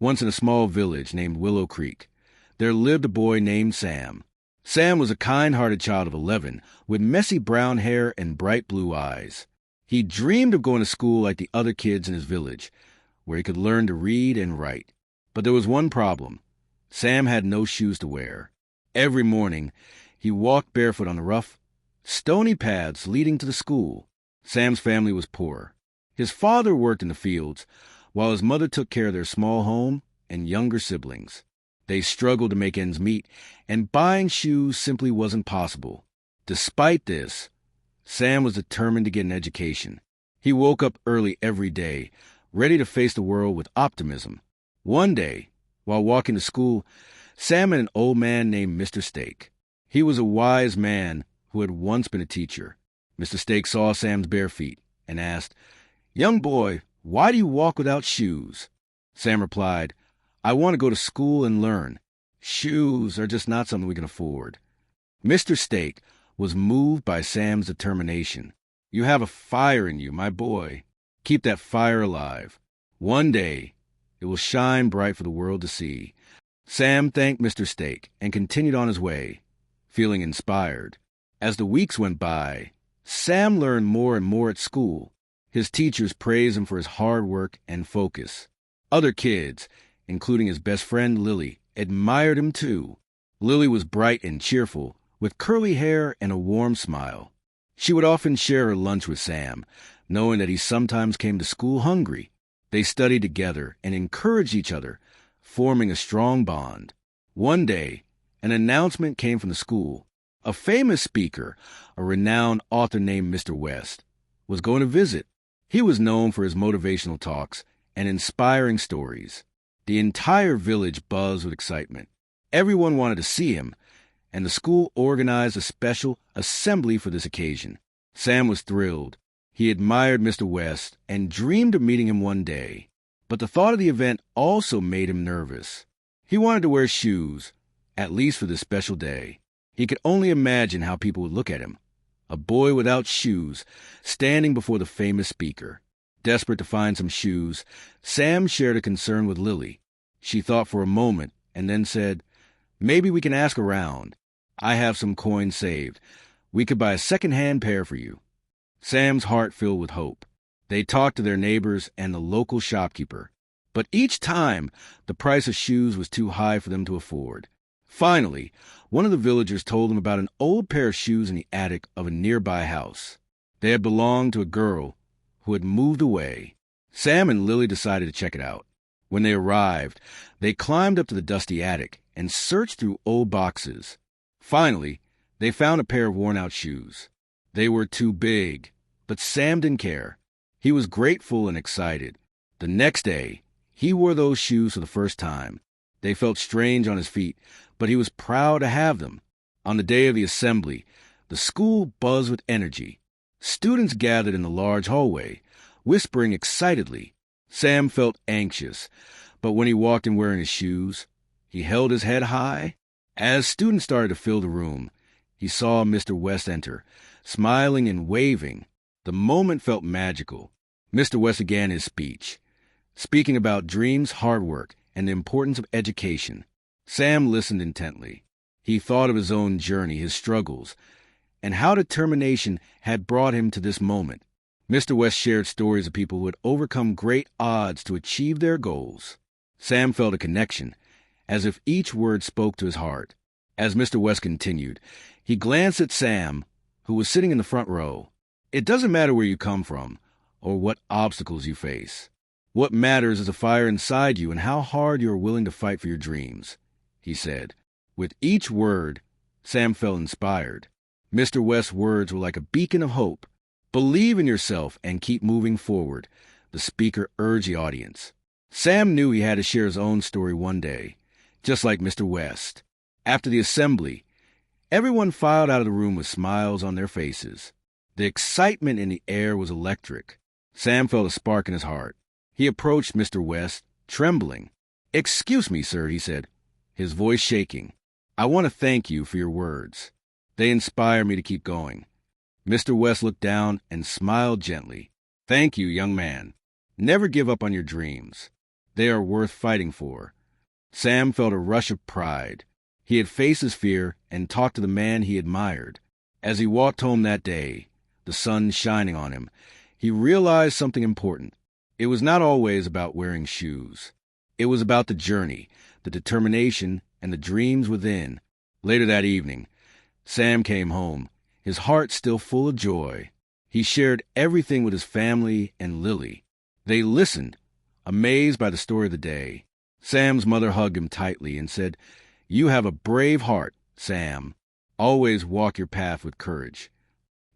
Once in a small village named Willow Creek, there lived a boy named Sam. Sam was a kind-hearted child of 11 with messy brown hair and bright blue eyes. He dreamed of going to school like the other kids in his village, where he could learn to read and write. But there was one problem. Sam had no shoes to wear. Every morning, he walked barefoot on the rough, stony paths leading to the school. Sam's family was poor. His father worked in the fields, while his mother took care of their small home and younger siblings. They struggled to make ends meet, and buying shoes simply wasn't possible. Despite this, Sam was determined to get an education. He woke up early every day, ready to face the world with optimism. One day, while walking to school, Sam met an old man named Mr. Stake. He was a wise man who had once been a teacher. Mr. Stake saw Sam's bare feet and asked, "Young boy, why do you walk without shoes?" Sam replied, "I want to go to school and learn. Shoes are just not something we can afford." Mr. Stake was moved by Sam's determination. "You have a fire in you, my boy. Keep that fire alive. One day, it will shine bright for the world to see." Sam thanked Mr. Stake and continued on his way, feeling inspired. As the weeks went by, Sam learned more and more at school. His teachers praised him for his hard work and focus. Other kids, including his best friend Lily, admired him too. Lily was bright and cheerful, with curly hair and a warm smile. She would often share her lunch with Sam, knowing that he sometimes came to school hungry. They studied together and encouraged each other, forming a strong bond. One day, an announcement came from the school. A famous speaker, a renowned author named Mr. West, was going to visit. He was known for his motivational talks and inspiring stories. The entire village buzzed with excitement. Everyone wanted to see him, and the school organized a special assembly for this occasion. Sam was thrilled. He admired Mr. West and dreamed of meeting him one day. But the thought of the event also made him nervous. He wanted to wear shoes, at least for this special day. He could only imagine how people would look at him. A boy without shoes, standing before the famous speaker. Desperate to find some shoes, Sam shared a concern with Lily. She thought for a moment and then said, "Maybe we can ask around. I have some coins saved. We could buy a second-hand pair for you." Sam's heart filled with hope. They talked to their neighbors and the local shopkeeper. But each time, the price of shoes was too high for them to afford. Finally, one of the villagers told them about an old pair of shoes in the attic of a nearby house. They had belonged to a girl who had moved away. Sam and Lily decided to check it out. When they arrived, they climbed up to the dusty attic and searched through old boxes. Finally, they found a pair of worn-out shoes. They were too big, but Sam didn't care. He was grateful and excited. The next day, he wore those shoes for the first time. They felt strange on his feet, but he was proud to have them. On the day of the assembly, the school buzzed with energy. Students gathered in the large hallway, whispering excitedly. Sam felt anxious, but when he walked in wearing his shoes, he held his head high. As students started to fill the room, he saw Mr. West enter, smiling and waving. The moment felt magical. Mr. West began his speech, speaking about dreams, hard work, and the importance of education. Sam listened intently. He thought of his own journey, his struggles, and how determination had brought him to this moment. Mr. West shared stories of people who had overcome great odds to achieve their goals. Sam felt a connection, as if each word spoke to his heart. As Mr. West continued, he glanced at Sam, who was sitting in the front row. "It doesn't matter where you come from or what obstacles you face. What matters is the fire inside you and how hard you are willing to fight for your dreams," he said. With each word, Sam felt inspired. Mr. West's words were like a beacon of hope. "Believe in yourself and keep moving forward," the speaker urged the audience. Sam knew he had to share his own story one day, just like Mr. West. After the assembly, everyone filed out of the room with smiles on their faces. The excitement in the air was electric. Sam felt a spark in his heart. He approached Mr. West, trembling. "Excuse me, sir," he said, his voice shaking. "I want to thank you for your words. They inspire me to keep going." Mr. West looked down and smiled gently. "Thank you, young man. Never give up on your dreams. They are worth fighting for. Sam felt a rush of pride. He had faced his fear and talked to the man he admired. As he walked home that day, the sun shining on him, he realized something important. It was not always about wearing shoes. It was about the journey, the determination, and the dreams within. Later that evening, Sam came home, his heart still full of joy. He shared everything with his family and Lily. They listened, amazed by the story of the day. Sam's mother hugged him tightly and said, "You have a brave heart, Sam. Always walk your path with courage."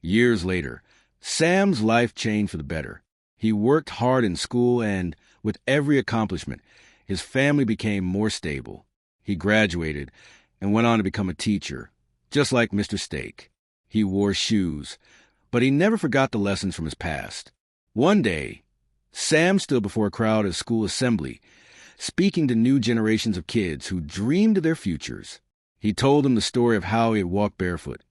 Years later, Sam's life changed for the better. He worked hard in school and, with every accomplishment, his family became more stable. He graduated and went on to become a teacher, just like Mr. Stake. He wore shoes, but he never forgot the lessons from his past. One day, Sam stood before a crowd at a school assembly, speaking to new generations of kids who dreamed of their futures. He told them the story of how he had walked barefoot,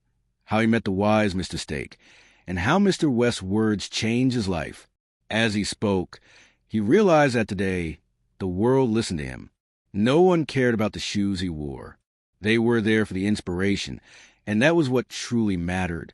how he met the wise Mr. Stake, and how Mr. West's words changed his life. As he spoke, he realized that today, the world listened to him. No one cared about the shoes he wore. They were there for the inspiration, and that was what truly mattered.